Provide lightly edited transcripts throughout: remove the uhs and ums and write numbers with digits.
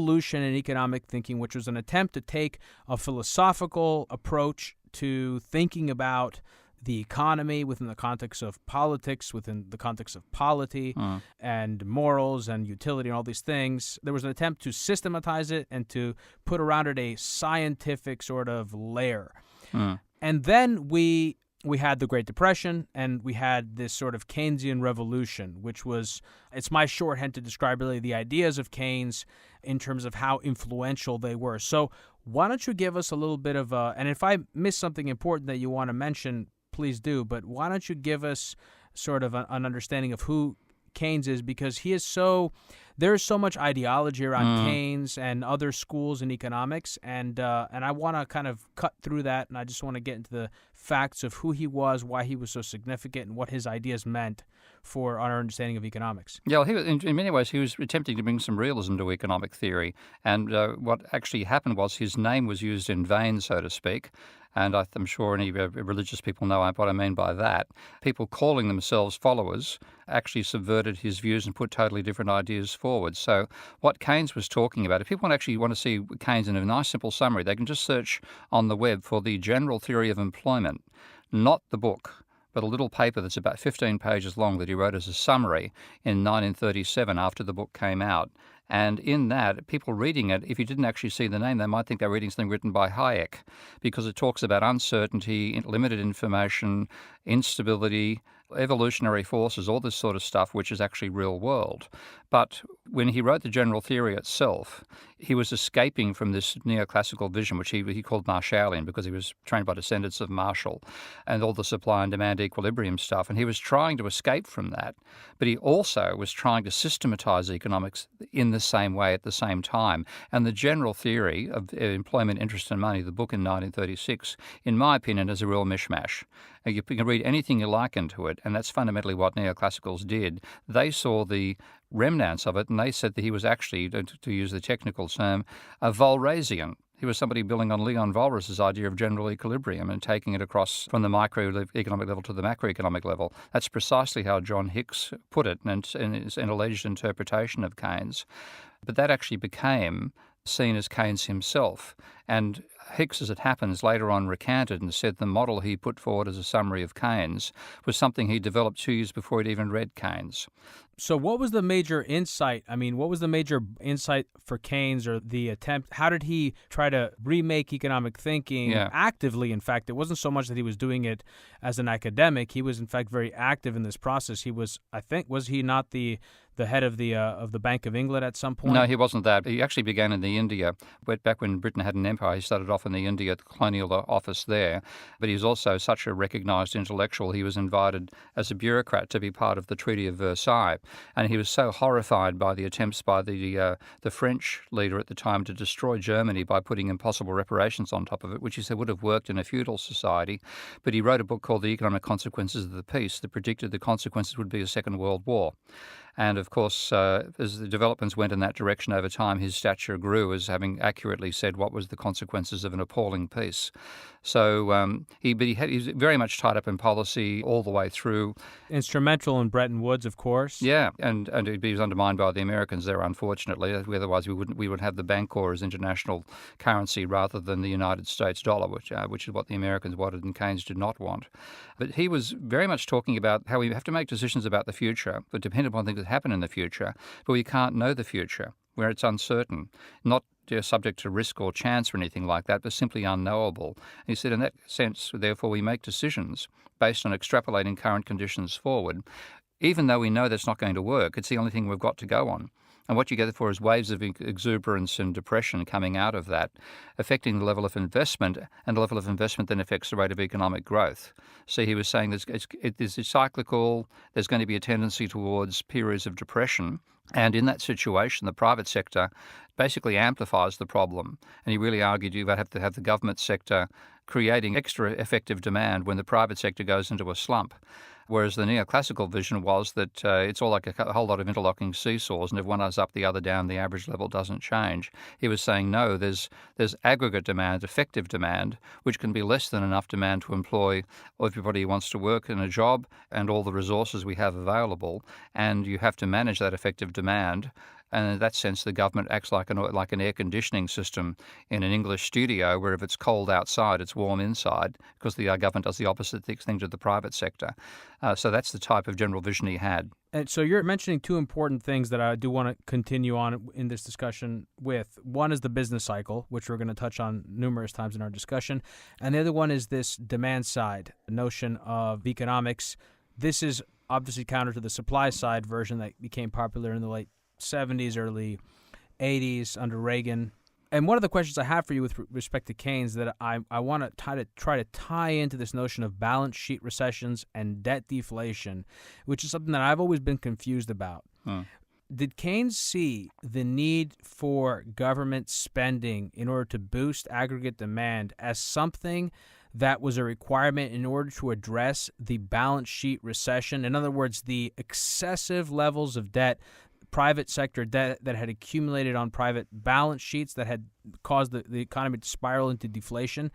revolution in economic thinking, which was an attempt to take a philosophical approach to thinking about the economy within the context of politics, within the context of polity and morals and utility and all these things. There was an attempt to systematize it and to put around it a scientific sort of layer. And then we had the Great Depression, and we had this sort of Keynesian revolution, which was, it's my shorthand to describe really the ideas of Keynes in terms of how influential they were. So why don't you give us a little bit of and if I miss something important that you want to mention, please do, but why don't you give us sort of an understanding of who Keynes is, because there's so much ideology around Keynes and other schools in economics, and I want to kind of cut through that, and I just want to get into the facts of who he was, why he was so significant, and what his ideas meant for our understanding of economics. Yeah, well, he was, in many ways, he was attempting to bring some realism to economic theory, and what actually happened was his name was used in vain, so to speak. And I'm sure any religious people know what I mean by that. People calling themselves followers actually subverted his views and put totally different ideas forward. So what Keynes was talking about, if people actually want to see Keynes in a nice simple summary, they can just search on the web for the General Theory of Employment, not the book, but a little paper that's about 15 pages long that he wrote as a summary in 1937 after the book came out. And in that, people reading it, if you didn't actually see the name, they might think they're reading something written by Hayek, because it talks about uncertainty, limited information, instability, evolutionary forces, all this sort of stuff, which is actually real world. But when he wrote the general theory itself, he was escaping from this neoclassical vision, which he called Marshallian, because he was trained by descendants of Marshall, and all the supply and demand equilibrium stuff. And he was trying to escape from that. But he also was trying to systematize economics in the same way at the same time. And the general theory of employment, interest and money, the book in 1936, in my opinion, is a real mishmash. You can read anything you like into it, and that's fundamentally what neoclassicals did. They saw the remnants of it, and they said that he was actually, to use the technical term, a Walrasian. He was somebody building on Leon Walras's idea of general equilibrium and taking it across from the microeconomic level to the macroeconomic level. That's precisely how John Hicks put it in an alleged interpretation of Keynes. But that actually became seen as Keynes himself. And Hicks, as it happens, later on recanted and said the model he put forward as a summary of Keynes was something he developed 2 years before he'd even read Keynes. So what was the major insight? I mean, what was the major insight for Keynes, or the attempt? How did he try to remake economic thinking actively? In fact, it wasn't so much that he was doing it as an academic. He was, in fact, very active in this process. He was, I think, was he not the head of the Bank of England at some point? No, he wasn't that. He actually began in the India. Back when Britain had an empire, he started off in the India colonial office there. But he was also such a recognised intellectual. He was invited as a bureaucrat to be part of the Treaty of Versailles. And he was so horrified by the attempts by the French leader at the time to destroy Germany by putting impossible reparations on top of it, which he said would have worked in a feudal society. But he wrote a book called The Economic Consequences of the Peace that predicted the consequences would be a Second World War. And of course, as the developments went in that direction over time, his stature grew as having accurately said what was the consequences of an appalling peace. So he was very much tied up in policy all the way through. Instrumental in Bretton Woods, of course. Yeah, and he was undermined by the Americans there, unfortunately. Otherwise, we would have the Bancor as international currency rather than the United States dollar, which is what the Americans wanted and Keynes did not want. But he was very much talking about how we have to make decisions about the future that depend upon things that happen in the future, but we can't know the future, where it's uncertain, not subject to risk or chance or anything like that, but simply unknowable. And he said, in that sense, therefore, we make decisions based on extrapolating current conditions forward. Even though we know that's not going to work, it's the only thing we've got to go on. And what you get for is waves of exuberance and depression coming out of that, affecting the level of investment, and the level of investment then affects the rate of economic growth. So he was saying it's cyclical, there's going to be a tendency towards periods of depression, and in that situation, the private sector basically amplifies the problem. And he really argued you have to have the government sector creating extra effective demand when the private sector goes into a slump. Whereas the neoclassical vision was that it's all like a whole lot of interlocking seesaws, and if one is up, the other down, the average level doesn't change. He was saying, no, there's aggregate demand, effective demand, which can be less than enough demand to employ everybody who wants to work in a job and all the resources we have available, and you have to manage that effective demand And in that sense, the government acts like an air conditioning system in an English studio, where if it's cold outside, it's warm inside, because the government does the opposite thing to the private sector. So that's the type of general vision he had. And so you're mentioning two important things that I do want to continue on in this discussion with. One is the business cycle, which we're going to touch on numerous times in our discussion. And the other one is this demand side notion of economics. This is obviously counter to the supply side version that became popular in the late 70s, early 80s under Reagan. And one of the questions I have for you with respect to Keynes that I want to try to tie into this notion of balance sheet recessions and debt deflation, which is something that I've always been confused about. Did Keynes see the need for government spending in order to boost aggregate demand as something that was a requirement in order to address the balance sheet recession? In other words, the excessive levels of debt, private sector debt that had accumulated on private balance sheets that had caused the economy to spiral into deflation.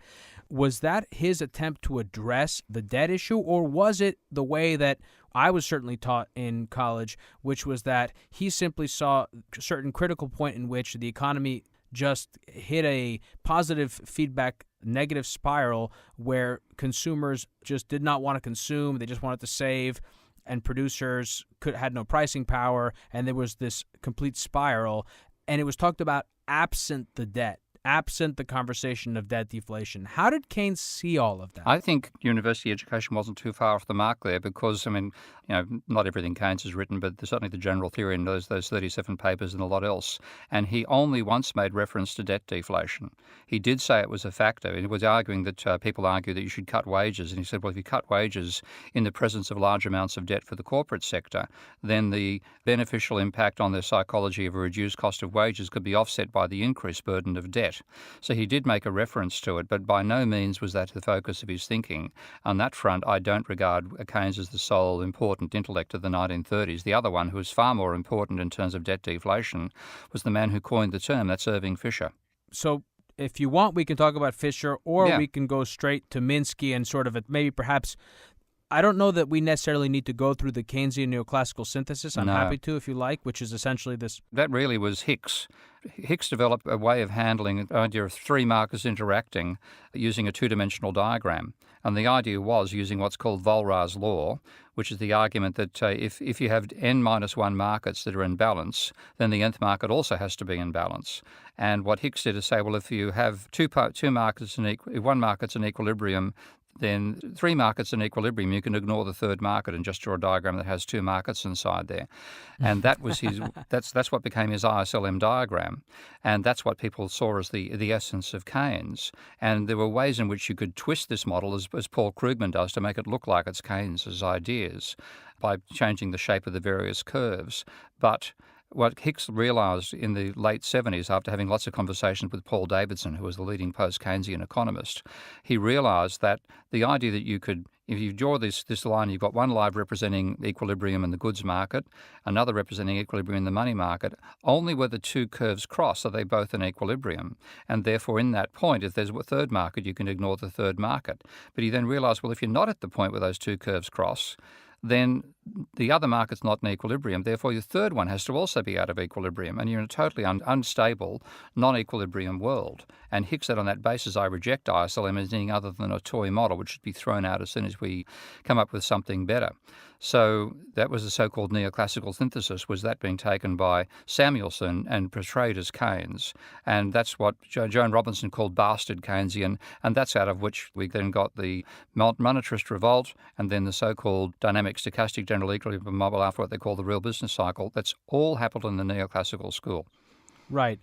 Was that his attempt to address the debt issue, or was it the way that I was certainly taught in college, which was that he simply saw a certain critical point in which the economy just hit a positive feedback negative spiral where consumers just did not want to consume, they just wanted to save, and producers had no pricing power, and there was this complete spiral. And it was talked about absent the debt, absent the conversation of debt deflation. How did Keynes see all of that? I think university education wasn't too far off the mark there because, not everything Keynes has written, but certainly the general theory in those 37 papers and a lot else. And he only once made reference to debt deflation. He did say it was a factor. He was arguing that people argue that you should cut wages. And he said, well, if you cut wages in the presence of large amounts of debt for the corporate sector, then the beneficial impact on their psychology of a reduced cost of wages could be offset by the increased burden of debt. So he did make a reference to it, but by no means was that the focus of his thinking. On that front, I don't regard Keynes as the sole important intellect of the 1930s. The other one, who was far more important in terms of debt deflation, was the man who coined the term. That's Irving Fisher. So if you want, we can talk about Fisher, or we can go straight to Minsky and sort of maybe perhaps. I don't know that we necessarily need to go through the Keynesian neoclassical synthesis. I'm happy to, if you like, which is essentially this. That really was Hicks. Hicks developed a way of handling the idea of three markers interacting using a two-dimensional diagram. And the idea was using what's called Volra's law, which is the argument that if you have n minus 1 markets that are in balance, then the nth market also has to be in balance. And what Hicks did is say, well, if you have two markets if one market's in equilibrium, then three markets in equilibrium, you can ignore the third market and just draw a diagram that has two markets inside there. And that was that's what became his ISLM diagram. And that's what people saw as the essence of Keynes. And there were ways in which you could twist this model, as Paul Krugman does, to make it look like it's Keynes's ideas by changing the shape of the various curves. But what Hicks realised in the late 70s, after having lots of conversations with Paul Davidson, who was the leading post-Keynesian economist, he realised that the idea that you could, if you draw this line, you've got one line representing equilibrium in the goods market, another representing equilibrium in the money market, only where the two curves cross are they both in equilibrium. And therefore, in that point, if there's a third market, you can ignore the third market. But he then realised, well, if you're not at the point where those two curves cross, then the other market's not in equilibrium. Therefore, your third one has to also be out of equilibrium, and you're in a totally unstable, non-equilibrium world. And Hicks said on that basis, I reject ISLM as anything other than a toy model, which should be thrown out as soon as we come up with something better. So that was the so-called neoclassical synthesis, was that being taken by Samuelson and portrayed as Keynes. And that's what Joan Robinson called bastard Keynesian, and that's out of which we then got the monetarist revolt and then the so-called dynamic stochastic general equilibrium model after what they call the real business cycle. That's all happened in the neoclassical school. Right.